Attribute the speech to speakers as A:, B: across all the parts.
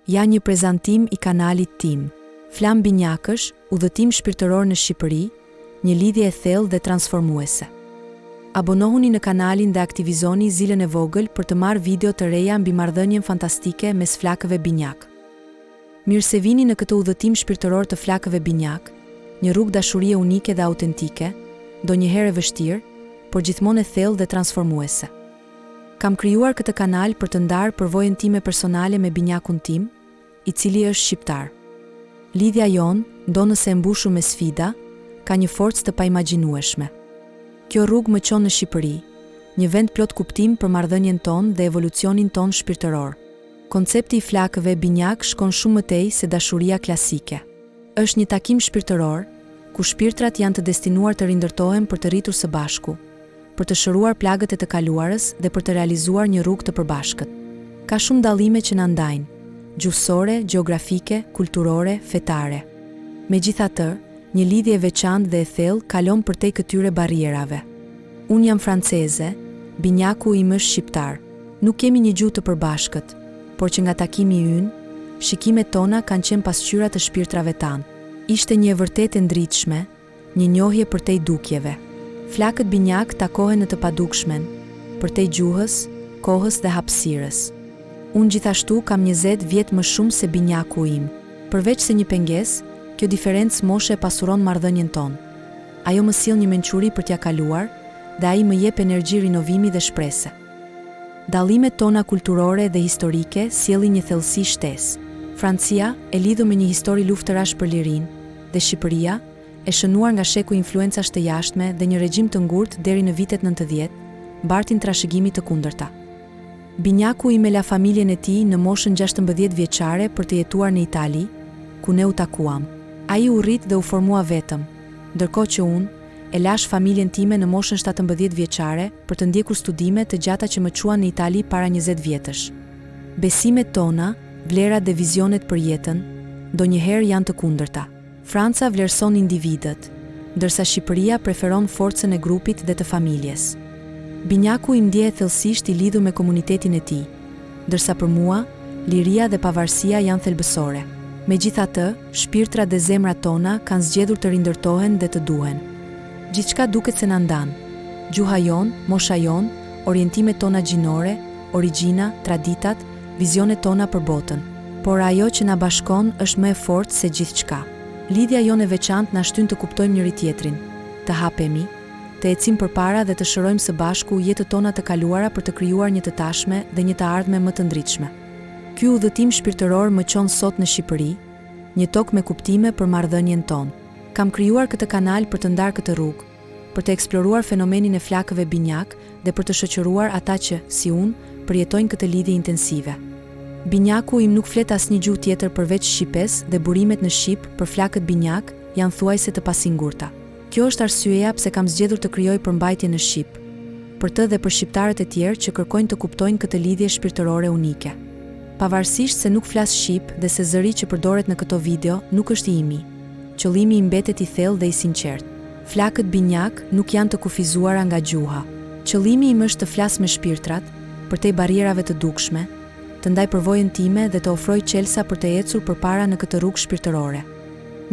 A: Ja një prezantim i kanalit tim. Flam Binjakësh, udhëtim shpirtëror në Shqipëri, një lidhje e thellë dhe transformuese. Abonohuni në kanalin dhe aktivizoni zilën e vogël për të marrë video të reja mbi marrëdhënien fantastike mes flakëve Binjak. Mirë se vini në këtë udhëtim shpirtëror të flakëve Binjak, një rrugë dashurie unike dhe autentike, ndonjëherë e vështirë, por gjithmonë e thellë dhe transformuese. Kam krijuar këtë kanal për të ndarë përvojën time personale me Binjakun tim, i cili është shqiptar. Lidhja jon, ndonëse e mbushur me sfida, ka një forcë të paimagjinueshme. Kjo rrugë më çon në Shqipëri, një vend plot kuptim për marrëdhënien tonë dhe evolucionin tonë shpirtëror. Koncepti i flakëve Binjak shkon shumë më tej se dashuria klasike. Është një takim shpirtëror, ku shpirtrat janë të destinuar të rindërtohen për të rritur së bashku, për të shëruar plagët e të kaluarës dhe për të realizuar një rrugë të përbashkët. Ka shumë dallime që na ndajnë, gjuhësore, gjeografike, kulturore, fetare. Megjithatë, një lidhje e veçantë dhe e thellë kalon përtej këtyre barrierave. Unë jam franceze, Binjaku im është shqiptar. Nuk kemi një gjuhë të përbashkët, por që nga takimi ynë, shikimet tona kanë qenë pasqyra të shpirtrave tanë. Ishte një e vërtetë e ndritshme, një njohje përtej dukjeve. Flakët Binjak takohen në të padukshmen, përtej gjuhës, kohës dhe hapësirës. Unë gjithashtu kam 20 vjet më shumë se Binjaku im. Përveç se një pengesë, kjo diferencë moshe e pasuron marrëdhënien tonë. Ajo më sill një mençuri për t'ia kaluar dhe ai më jep energji rinovimi dhe shprese. Dallimet tona kulturore dhe historike sjellin një thellësi shtesë. Francia e lidhur me një histori luftërash për lirinë dhe Shqipëria e shënuar nga sheku influencash të jashtme dhe një regjim të ngurtë deri në vitet 90, mbartin trashëgimi të kundërta. Binjaku i me la familjen e tij në moshën 16 vjeçare për të jetuar në Itali, ku ne u takuam. Ai u rrit dhe u formua vetëm, ndërkohë që unë e lash familjen time në moshën 17 vjeçare për të ndjekur studime të gjata që më çuan në Itali para 20 vjetësh. Besimet tona, vlerat dhe vizionet për jetën, ndonjëherë janë të kundërta. Franca vlerëson individët, ndërsa Shqipëria preferon forcën e grupit dhe të familjes. Binjaku i ndjehet thellësisht i lidhur me komunitetin e tij, ndërsa për mua, liria dhe pavarësia janë thelbësore. Megjithatë, shpirtrat dhe zemrat tona kanë zgjedhur të rindërtohen dhe të duhen. Gjithçka duket se na ndan. Gjuha jon, mosha jon, orientimet tona gjinore, origjina, traditat, vizionet tona për botën. Por ajo që na bashkon është më e fortë se gjithçka. Lidhja jonë e veçantë na shtyn të kuptojmë njëri tjetrin, të hapemi, të ecim përpara dhe të shërojmë së bashku jetët tona të kaluara për të krijuar një të tashme dhe një të ardhme më të ndritshme. Ky udhëtim shpirtëror më çon sot në Shqipëri, një tokë me kuptime për marrëdhënien tonë. Kam krijuar këtë kanal për të ndarë këtë rrugë, për të eksploruar fenomenin e flakëve Binjak dhe për të shoqëruar ata që, si unë, përjetojnë këtë lidhje intensive. Binjaku im nuk flet asnjë gjuhë tjetër përveç shqipes dhe burimet në shqip për flakët Binjak janë thuajse të pasingurta. Kjo është arsyeja pse kam zgjedhur të krijoj përmbajtje në shqip, për të dhe për shqiptarët e tjerë që kërkojnë të kuptojnë këtë lidhje shpirtërore unike. Pavarësisht se nuk flas shqip dhe se zëri që përdoret në këto video nuk është i imi, qëllimi i mbetet i thellë dhe i sinqert. Flakët Binjak nuk janë të kufizuara nga gjuha. Qëllimi im është të flas me shpirtrat, përtej barrierave të dukshme, të ndaj përvojën time dhe të ofroj çelësa për të ecur përpara në këtë rrugë shpirtërore.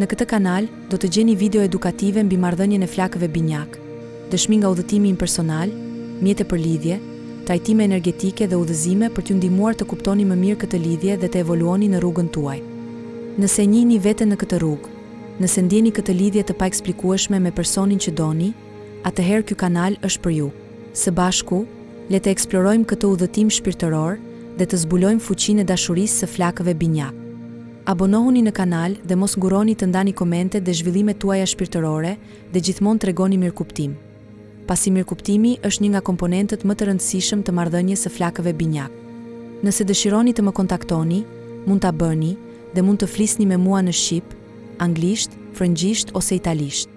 A: Në këtë kanal do të gjeni video edukative mbi marrëdhënien e flakëve Binjak, dëshmi nga udhëtimi im personal, mjete për lidhje, trajtime energetike dhe udhëzime për t'ju ndihmuar të kuptoni më mirë këtë lidhje dhe të evoluoni në rrugën tuaj. Nëse njihni veten në këtë rrugë, nëse ndjeni këtë lidhje të paeksplikueshme me personin që doni, atëherë ky kanal është për ju. Së bashku, le të eksplorojmë këtë udhëtim shpirtëror dhe të zbulojmë fuqinë e dashurisë së flakëve Binjak. Abonohuni në kanal dhe mos nguroni të ndani komente dhe zhvillimet tuaja shpirtërore dhe gjithmonë tregoni mirëkuptim. Pasi mirëkuptimi është një nga komponentët më të rëndësishëm të marrëdhënies së flakëve Binjak. Nëse dëshironi të më kontaktoni, mund ta bëni dhe mund të flisni me mua në shqip, anglisht, frëngjisht ose italisht.